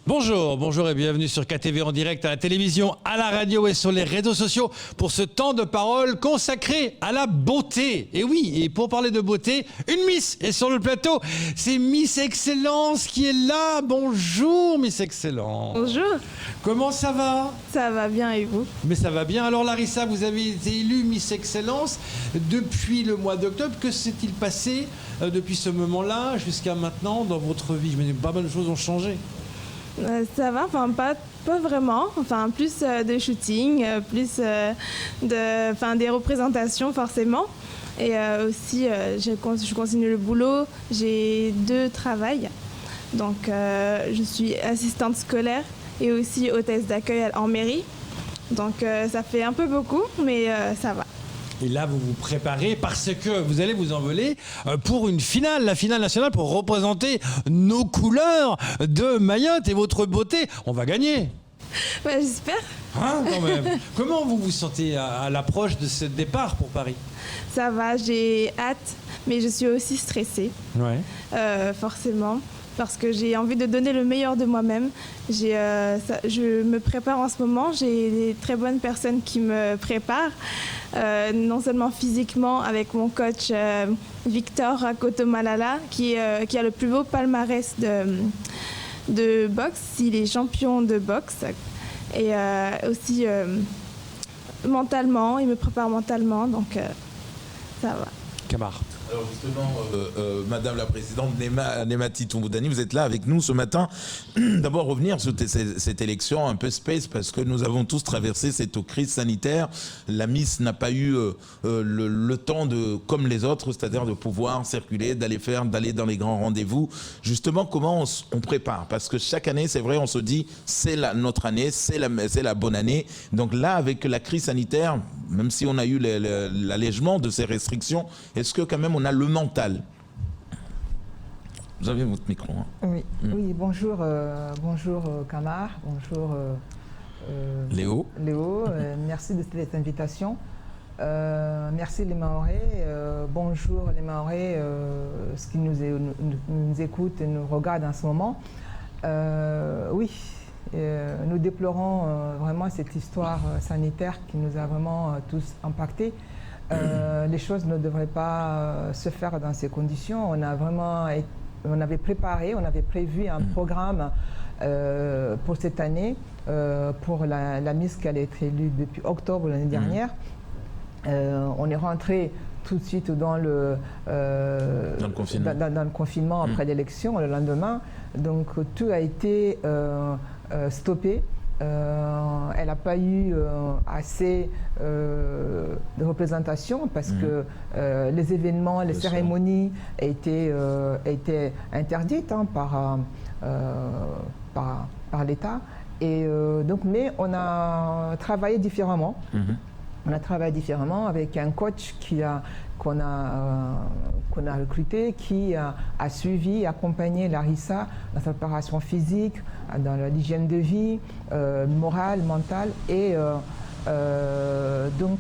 Bonjour et bienvenue sur KTV en direct à la télévision, à la radio et sur les réseaux sociaux pour ce temps de parole consacré à la beauté. Et oui, et pour parler de beauté, une Miss est sur le plateau. C'est Miss Excellence qui est là. Bonjour Miss Excellence. Bonjour. Comment ça va? Ça va bien et vous? Mais ça va bien. Alors Larissa, vous avez été élue Miss Excellence depuis le mois d'octobre. Que s'est-il passé depuis ce moment-là jusqu'à maintenant dans votre vie? Je me dis, pas mal de choses ont changé. Ça va, enfin pas vraiment, enfin plus de shooting, plus des représentations forcément. Et aussi, je continue le boulot, j'ai 2 travails. Donc je suis assistante scolaire et aussi hôtesse d'accueil en mairie. Donc ça fait un peu beaucoup, mais ça va. Et là, vous vous préparez parce que vous allez vous envoler pour une finale, la finale nationale, pour représenter nos couleurs de Mayotte et votre beauté. On va gagner. Ouais, j'espère. Hein, quand même. Comment vous vous sentez à l'approche de ce départ pour Paris? Ça va, j'ai hâte, mais je suis aussi stressée. Ouais. Forcément. Parce que j'ai envie de donner le meilleur de moi-même. Je me prépare en ce moment, j'ai des très bonnes personnes qui me préparent, non seulement physiquement avec mon coach Victor Rakotomalala, qui a le plus beau palmarès de boxe, il est champion de boxe, et aussi mentalement, il me prépare mentalement, donc ça va. Camar. Alors justement, Madame la Présidente Némati Toumoudani, vous êtes là avec nous ce matin. D'abord revenir sur cette élection un peu space parce que nous avons tous traversé cette crise sanitaire. La Miss n'a pas eu le temps comme les autres, c'est-à-dire de pouvoir circuler, d'aller dans les grands rendez-vous. Justement, comment on prépare? Parce que chaque année, c'est vrai, on se dit c'est notre année, c'est la bonne année. Donc là, avec la crise sanitaire, même si on a eu l'allègement de ces restrictions, est-ce que quand même on a le mental? Vous avez votre micro. Hein. Oui, oui, bonjour Camar, bonjour Léo. Merci de cette invitation. Merci les Mahorais. Bonjour les Mahorais, ceux qui nous écoutent et nous regardent en ce moment. Oui, nous déplorons vraiment cette histoire sanitaire qui nous a vraiment tous impactés. Les choses ne devraient pas se faire dans ces conditions. On avait prévu un programme pour cette année, pour la Miss qui allait être élue depuis octobre l'année dernière. On est rentré tout de suite dans le confinement après l'élection, le lendemain. Donc tout a été stoppé. Elle n'a pas eu assez de représentation parce que les événements, les cérémonies étaient interdites par l'État. Et donc, mais on a travaillé différemment. On a travaillé différemment avec un coach qu'on a recruté, qui a suivi, accompagné Larissa dans sa préparation physique, dans l'hygiène de vie, morale, mentale. Et donc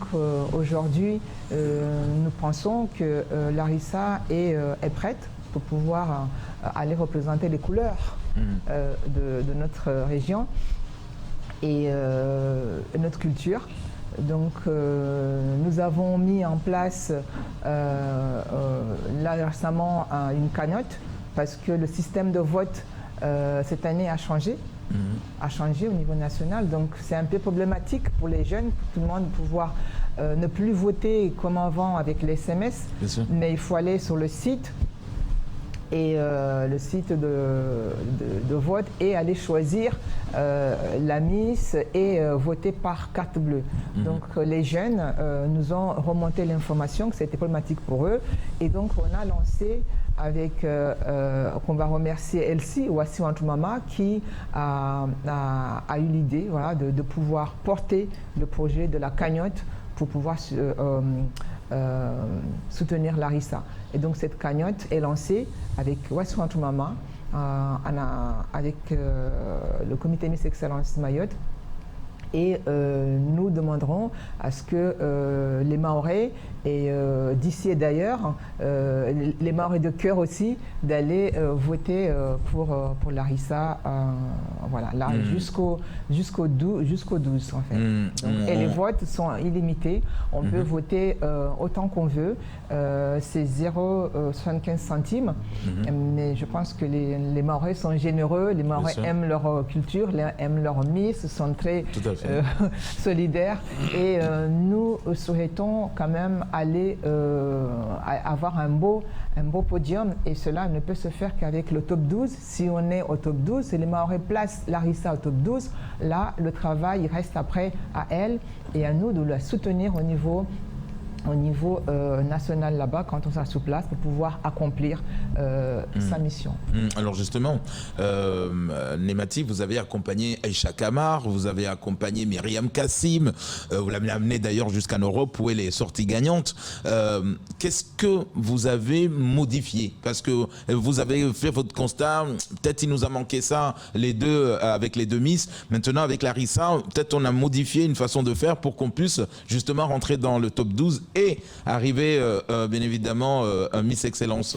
aujourd'hui, nous pensons que Larissa est prête pour pouvoir aller représenter les couleurs de notre région et notre culture. Donc nous avons mis en place là récemment une cagnotte parce que le système de vote cette année a changé au niveau national. Donc c'est un peu problématique pour les jeunes, pour tout le monde pouvoir ne plus voter comme avant avec les SMS, mais il faut aller sur le site et le site de vote et aller choisir la Miss et voter par carte bleue. Donc les jeunes nous ont remonté l'information que c'était problématique pour eux et donc on a lancé avec, qu'on va remercier Elsie Ouassi Wantoumama qui a eu l'idée de pouvoir porter le projet de la cagnotte pour pouvoir soutenir Larissa. Et donc cette cagnotte est lancée avec Ouassi Wantoumama, avec le comité Miss Excellence Mayotte Et nous demanderons à ce que les Mahorais, et d'ici et d'ailleurs, les Mahorais de cœur aussi, d'aller voter pour Larissa, voilà, là, jusqu'au 12 en fait. Donc, et les votes sont illimités, on peut voter autant qu'on veut, c'est 0,75 centimes, mais je pense que les Mahorais sont généreux, les Mahorais aiment leur culture, aiment leur Miss, sont très solidaires, et nous souhaitons quand même aller avoir un beau podium, et cela ne peut se faire qu'avec le top 12. Si on est au top 12, si les Mahorais placent Larissa au top 12, là le travail reste après à elle et à nous de la soutenir au niveau national là-bas, quand on sera sur place, pour pouvoir accomplir sa mission. Alors justement, Némati, vous avez accompagné Aïcha Kamar, vous avez accompagné Myriam Kassim, vous l'avez amenée d'ailleurs jusqu'en Europe où elle est sortie gagnante. Qu'est-ce que vous avez modifié? Parce que vous avez fait votre constat, peut-être il nous a manqué ça, les deux, avec les deux Miss. Maintenant avec Larissa, peut-être on a modifié une façon de faire pour qu'on puisse justement rentrer dans le top 12 et arriver, bien évidemment, à Miss Excellence.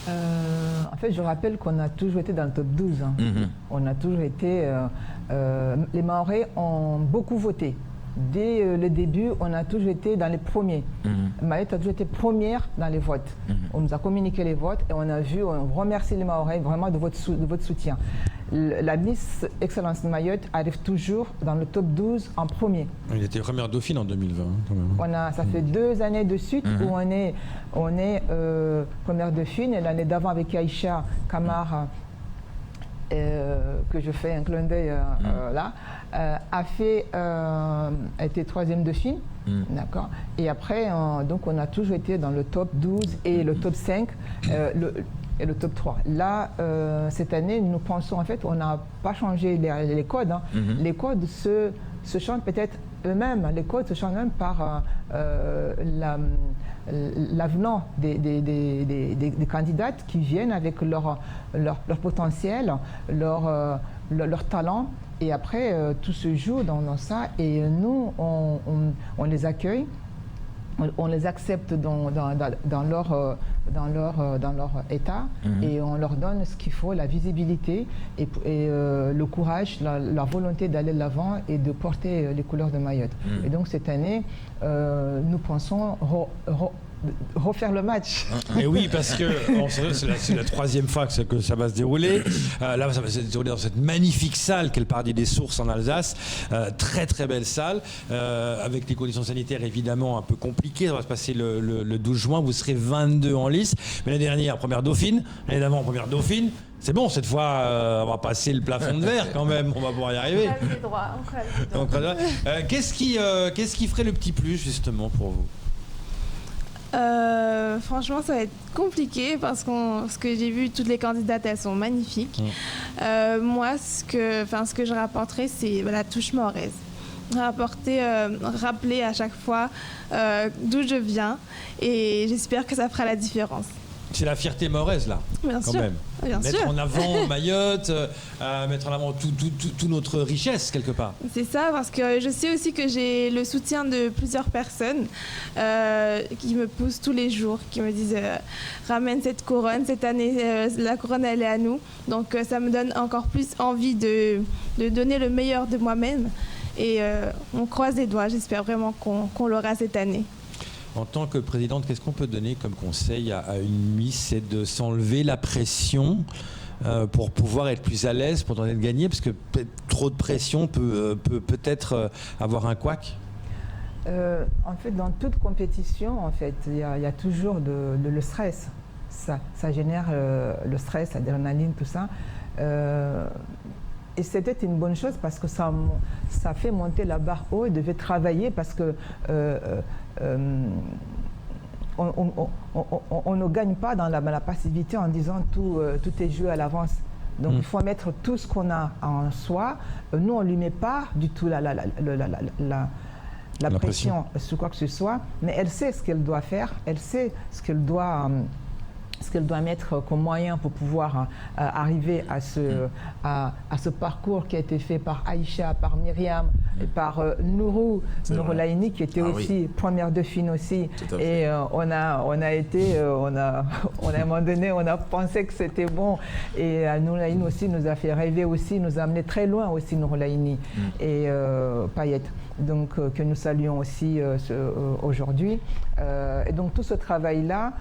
En fait, je rappelle qu'on a toujours été dans le top 12. Hein. On a toujours été... les Mahorais ont beaucoup voté. Dès le début, on a toujours été dans les premiers. Mayotte a toujours été première dans les votes. On nous a communiqué les votes et on remercie les Mahorais vraiment de votre soutien. La Miss Excellence Mayotte arrive toujours dans le top 12 en premier. Elle était première dauphine en 2020 quand même. Ça fait 2 années de suite où on est première dauphine, et l'année d'avant avec Aïcha Kamar, que je fais un clin d'œil là, a été 3e dauphine, d'accord. Et après, donc on a toujours été dans le top 12 et le top 5 et le top 3. Là, cette année, nous pensons, en fait, on n'a pas changé les codes. Hein. Les codes se changent peut-être eux-mêmes. Les codes se changent même par l'avenant des candidates qui viennent avec leur potentiel, leur talent. Et après, tout se joue dans ça. Et nous, on les accueille, on les accepte dans leur état, et on leur donne ce qu'il faut, la visibilité et le courage, la volonté d'aller de l'avant et de porter les couleurs de Mayotte. Et donc cette année, nous pensons refaire le match. Et oui, parce que c'est la 3e fois que ça va se dérouler. Là, ça va se dérouler dans cette magnifique salle qu'est le Paradis des Sources en Alsace. Très très belle salle, avec des conditions sanitaires évidemment un peu compliquées. Ça va se passer le 12 juin. Vous serez 22 en lice. Mais l'année dernière, première dauphine. L'année d'avant, première dauphine. C'est bon, cette fois, on va passer le plafond de verre quand même. On va pouvoir y arriver. On croise les doigts. Qu'est-ce qui ferait le petit plus justement pour vous? Franchement, ça va être compliqué parce ce que j'ai vu, toutes les candidates, elles sont magnifiques. Moi, ce que je rapporterai, c'est la touche mahoraise. Rappeler à chaque fois d'où je viens, et j'espère que ça fera la différence. C'est la fierté mahoraise, là, bien quand sûr, même. Bien mettre sûr. en avant Mayotte, mettre en avant toute notre richesse, quelque part. C'est ça, parce que je sais aussi que j'ai le soutien de plusieurs personnes qui me poussent tous les jours, qui me disent ramène cette couronne, cette année, la couronne, elle est à nous. Donc ça me donne encore plus envie de donner le meilleur de moi-même. Et on croise les doigts, j'espère vraiment qu'on l'aura cette année. En tant que présidente, qu'est-ce qu'on peut donner comme conseil à une Miss? C'est de s'enlever la pression pour pouvoir être plus à l'aise, pour tenter de gagner, parce que trop de pression peut peut-être avoir un couac. En fait, dans toute compétition, en fait, il y a toujours le stress. Ça génère le stress, l'adrénaline, tout ça. Et c'était une bonne chose parce que ça fait monter la barre haut. Il devait travailler parce que on ne gagne pas dans la passivité en disant tout est joué à l'avance. Donc il faut mettre tout ce qu'on a en soi. Nous, on ne lui met pas du tout la pression sur quoi que ce soit, mais elle sait ce qu'elle doit faire, elle sait ce qu'elle doit ce qu'elle doit mettre comme moyen pour pouvoir arriver à ce parcours qui a été fait par Aïcha, par Myriam, et par Nourou Laini, qui était aussi première dauphine aussi. Et on a à un moment donné, on a pensé que c'était bon. Et Nourou Laini aussi nous a fait rêver aussi, nous a amené très loin aussi, Nourou Laini et Payette. Donc que nous saluons aussi aujourd'hui. Et donc tout ce travail-là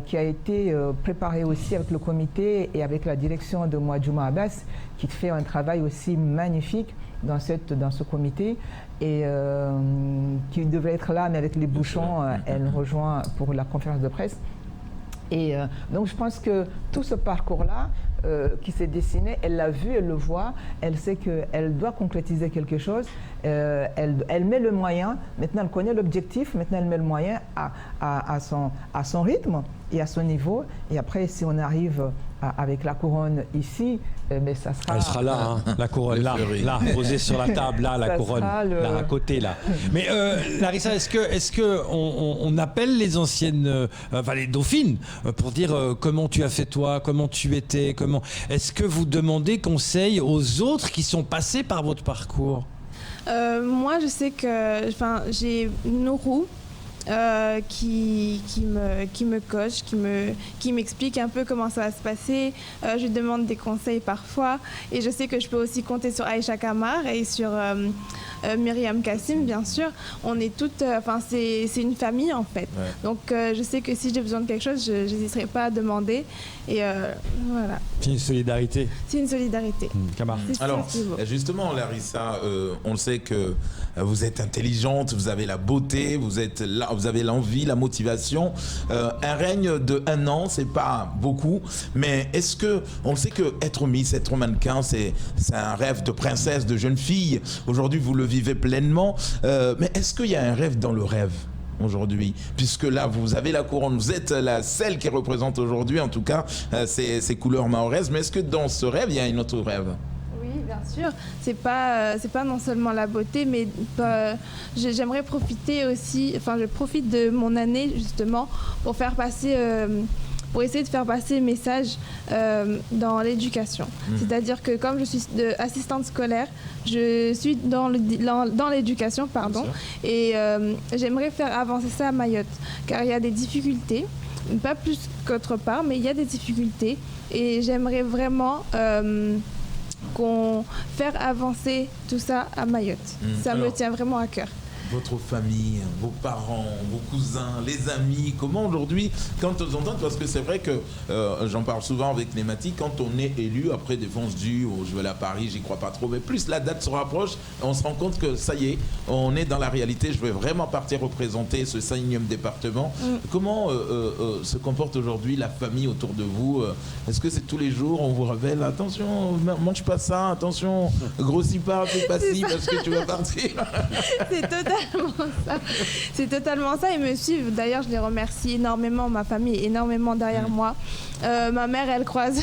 qui a été préparé aussi avec le comité et avec la direction de Mouadjouma Abbas, qui fait un travail aussi magnifique dans ce comité et qui devait être là, mais avec les bouchons, elle nous rejoint pour la conférence de presse. Et donc je pense que tout ce parcours-là qui s'est dessiné, elle l'a vu, elle le voit, elle sait qu'elle doit concrétiser quelque chose, elle met le moyen, maintenant elle connaît l'objectif, maintenant elle met le moyen à son rythme et à son niveau. Et après, si on arrive avec la couronne ici, mais ça sera... Elle sera là, hein, la couronne, là, posée sur la table, là, la couronne, là, à côté, là. Mais Larissa, est-ce que on appelle les anciennes, enfin les dauphines, pour dire comment tu as fait toi, comment tu étais, comment... Est-ce que vous demandez conseil aux autres qui sont passés par votre parcours? Moi, je sais que, j'ai Nourou, qui me coach, qui m'explique un peu comment ça va se passer. Je lui demande des conseils parfois. Et je sais que je peux aussi compter sur Aïcha Kamar et sur Myriam Kassim, bien sûr. On est toutes... c'est une famille, en fait. Ouais. Donc, je sais que si j'ai besoin de quelque chose, je n'hésiterai pas à demander. Et voilà. C'est une solidarité. C'est une solidarité. Kamar. Alors, justement, Larissa, on le sait que vous êtes intelligente, vous avez la beauté, vous êtes là, vous avez l'envie, la motivation. Un règne de 1 an, c'est pas beaucoup, mais est-ce que, on le sait que être Miss, être mannequin, c'est un rêve de princesse, de jeune fille. Aujourd'hui, vous le vivez pleinement. Mais est-ce qu'il y a un rêve dans le rêve aujourd'hui, puisque là vous avez la couronne, vous êtes celle qui représente aujourd'hui en tout cas ces couleurs mahoraises, mais est-ce que dans ce rêve il y a un autre rêve? Oui, bien sûr, c'est pas non seulement la beauté, mais j'aimerais profiter aussi, je profite de mon année justement pour faire passer pour essayer de faire passer le message dans l'éducation. C'est-à-dire que comme je suis assistante scolaire, je suis dans l'éducation, et j'aimerais faire avancer ça à Mayotte, car il y a des difficultés, pas plus qu'autre part, mais il y a des difficultés, et j'aimerais vraiment faire avancer tout ça à Mayotte. Ça me tient vraiment à cœur. Votre famille, vos parents, vos cousins, les amis, comment aujourd'hui, quand on entend, parce que c'est vrai que j'en parle souvent avec Némati, quand on est élu, après des fois on se dit, oh, je vais aller à Paris, j'y crois pas trop, mais plus la date se rapproche, on se rend compte que ça y est, on est dans la réalité, je vais vraiment partir représenter ce 5e département. Comment se comporte aujourd'hui la famille autour de vous? Est-ce que c'est tous les jours, on vous révèle, attention, mange pas ça, attention, grossis pas, fais pas ci, parce que tu vas partir? C'est ça. C'est totalement ça. Ils me suivent. D'ailleurs, je les remercie énormément. Ma famille est énormément derrière moi. Ma mère, elle croise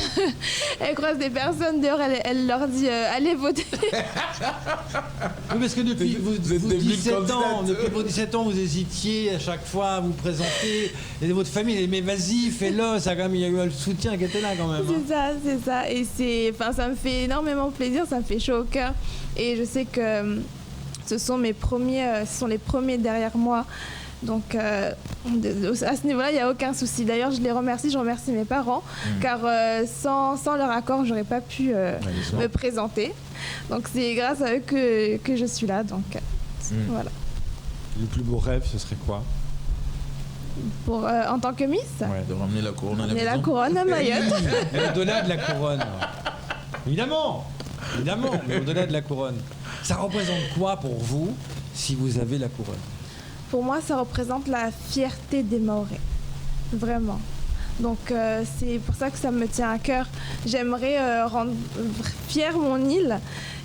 des personnes dehors. Elle leur dit allez voter. Oui, parce que depuis vos 17 ans, vous hésitiez à chaque fois à vous présenter. Et votre famille, elle dit, mais vas-y, fais-le. Ça, quand même, il y a eu le soutien qui était là quand même. C'est ça. Et ça me fait énormément plaisir. Ça me fait chaud au cœur. Et je sais que ce sont les premiers derrière moi. Donc, à ce niveau-là, il n'y a aucun souci. D'ailleurs, je remercie mes parents, car sans leur accord, je n'aurais pas pu me présenter. Donc, c'est grâce à eux que je suis là. Donc, voilà. Le plus beau rêve, ce serait quoi? En tant que Miss, de ramener la couronne à la maison. la couronne à Mayotte. Mais au-delà de la couronne. Évidemment, mais au-delà de la couronne. Ça représente quoi pour vous si vous avez la couronne? Pour moi, ça représente la fierté des Mahorais. Vraiment. Donc, c'est pour ça que ça me tient à cœur. J'aimerais rendre fière mon île.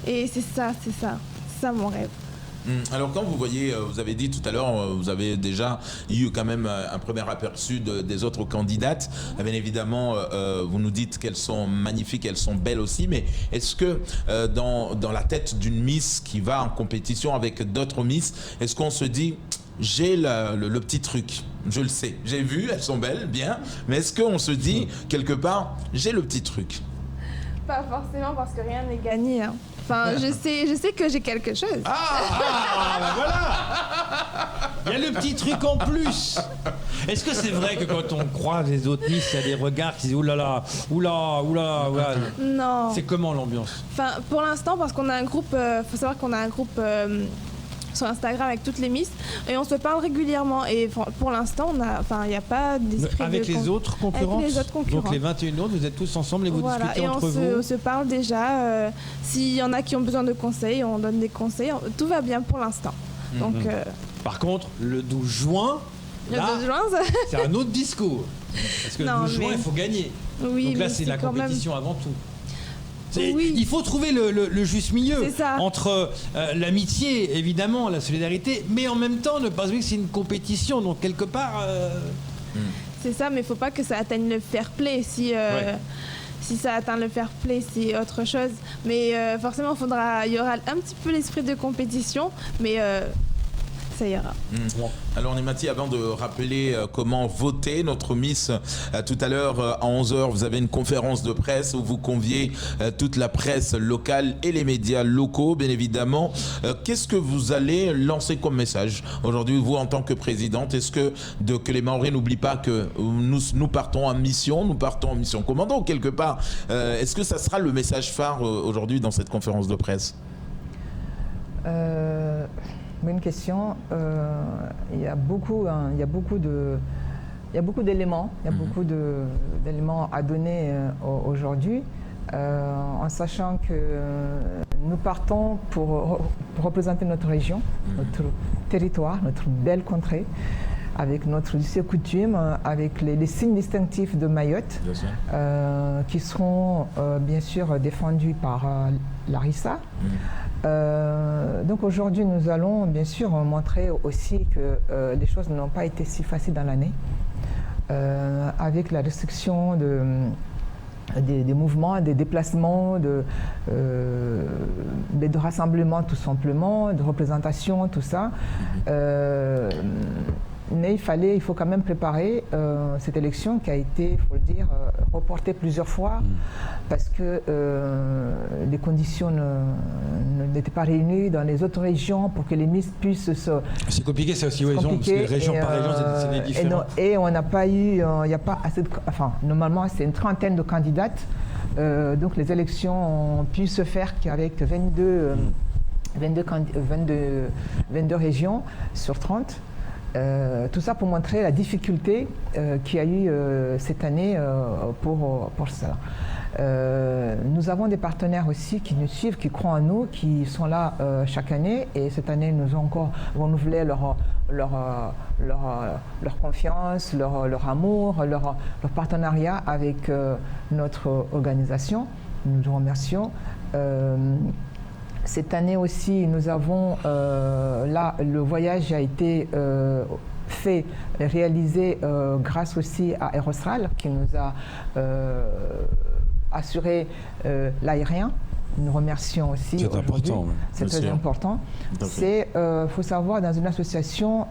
Et c'est ça mon rêve. Alors quand vous voyez, vous avez dit tout à l'heure, vous avez déjà eu quand même un premier aperçu des autres candidates. Bien évidemment, vous nous dites qu'elles sont magnifiques, elles sont belles aussi, mais est-ce que dans la tête d'une Miss qui va en compétition avec d'autres Miss, est-ce qu'on se dit, j'ai le petit truc, Je le sais, j'ai vu, elles sont belles, bien. Mais est-ce qu'on se dit, quelque part, j'ai le petit truc? Pas forcément parce que rien n'est gagné. Hein. Enfin, je sais que j'ai quelque chose. Ben voilà. Il y a le petit truc en plus. Est-ce que c'est vrai que quand on croise les autres Miss, il y a des regards qui disent oulala, oula, oula, oula. Non. C'est comment l'ambiance? Enfin, pour l'instant, parce qu'on a un groupe, faut savoir qu'on a un groupe sur Instagram avec toutes les Miss et on se parle régulièrement. Et pour l'instant, il n'y a pas d'esprit Avec les autres concurrentes? Avec les autres concurrentes. Donc les 21 autres, vous êtes tous ensemble et vous Voilà, discutez et entre vous? on se parle déjà. S'il y en a qui ont besoin de conseils, on donne des conseils. Tout va bien pour l'instant. Donc, Par contre, le 12 juin, le là, 12 juin, c'est un autre discours. Parce que le 12 juin, il faut gagner. Oui, donc là, mais c'est la quand même- compétition avant tout. Oui. Il faut trouver le juste milieu C'est ça. entre l'amitié, évidemment, la solidarité, mais en même temps ne pas oublier que c'est une compétition. Donc quelque part, c'est ça, mais il ne faut pas que ça atteigne le fair play. Si ça atteint le fair play, c'est autre chose. Mais forcément, il y aura un petit peu l'esprit de compétition, mais ça ira. Alors Némati, avant de rappeler comment voter notre Miss, tout à l'heure à 11h, vous avez une conférence de presse où vous conviez toute la presse locale et les médias locaux, bien évidemment. Qu'est-ce que vous allez lancer comme message aujourd'hui, vous en tant que présidente? Est-ce que les Mahorais n'oublient pas que nous partons en mission, commando quelque part? Est-ce que ça sera le message phare aujourd'hui dans cette conférence de presse? Bonne question. Il y a beaucoup d'éléments, d'éléments à donner aujourd'hui, en sachant que nous partons pour représenter notre région, notre territoire, notre belle contrée, avec notre lycée coutume, avec les signes distinctifs de Mayotte, qui seront bien sûr défendus par Larissa. Donc aujourd'hui, nous allons bien sûr montrer aussi que les choses n'ont pas été si faciles dans l'année, avec la restriction des mouvements, des déplacements, de rassemblements tout simplement, de représentation, tout ça. Mais il faut quand même préparer cette élection qui a été, il faut le dire, reportée plusieurs fois parce que les conditions n'étaient pas réunies dans les autres régions pour que les Miss puissent se... C'est compliqué ça aussi, parce que région par région, c'est différent. Et on n'a pas eu, il n'y a pas assez de... Enfin, normalement, c'est une trentaine de candidates. Donc les élections ont pu se faire qu'avec 22 régions sur 30. Tout ça pour montrer la difficulté qu'il y a eu cette année pour cela. Nous avons des partenaires aussi qui nous suivent, qui croient en nous, qui sont là chaque année et cette année nous ont encore renouvelé leur confiance, leur amour, leur partenariat avec notre organisation. Nous nous remercions. Cette année aussi, nous avons, là, le voyage a été réalisé grâce aussi à Aerostral, qui nous a assuré l'aérien. Nous remercions aussi. C'est important. C'est très important. Il faut savoir, dans une association,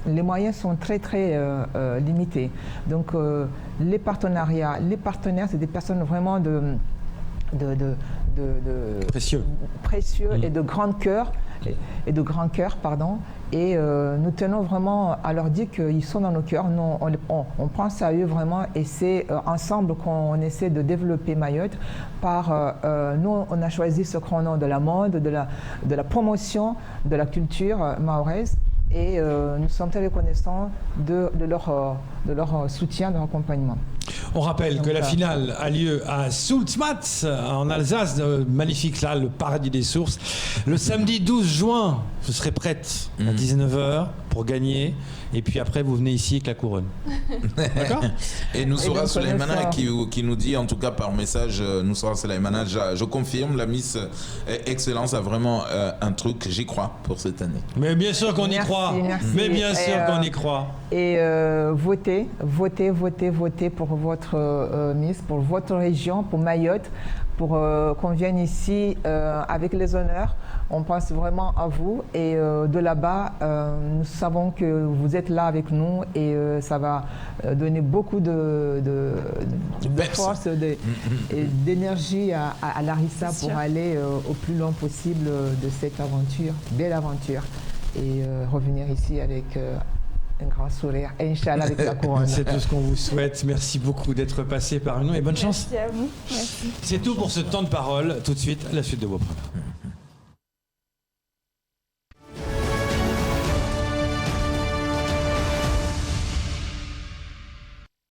les moyens sont très limités. Donc, les partenariats, les partenaires, c'est des personnes vraiment précieux et de grand cœur et nous tenons vraiment à leur dire qu'ils sont dans nos cœurs. Nous, on pense à eux vraiment et c'est ensemble qu'on essaie de développer Mayotte nous on a choisi ce grand nom de la mode, de la promotion de la culture mahoraise et nous sommes très reconnaissants de leur soutien, de leur accompagnement. On rappelle que la finale a lieu à Sulzmatz, en Alsace, magnifique là, le paradis des sources. Le samedi 12 juin, vous serez prête à 19h pour gagner. Et puis après, vous venez ici avec la couronne. D'accord ? Et Nousoura Souleymana qui nous dit, en tout cas par message, Nousoura Souleymana, je confirme, la Miss Excellence a vraiment un truc, j'y crois, pour cette année. Mais bien sûr qu'on y croit. Merci. Mais bien sûr qu'on y croit. Et votez pour votre Miss, pour votre région, pour Mayotte, pour qu'on vienne ici avec les honneurs On pense vraiment à vous et de là-bas, nous savons que vous êtes là avec nous et ça va donner beaucoup de force et d'énergie à Larissa pour aller au plus long possible de cette aventure, belle aventure, et revenir ici avec un grand sourire, Inch'Allah, avec la couronne. C'est tout ce qu'on vous souhaite. Merci beaucoup d'être passé par nous et bonne chance. Merci à vous. Merci. C'est tout pour ce temps de parole. Tout de suite, la suite de vos programmes.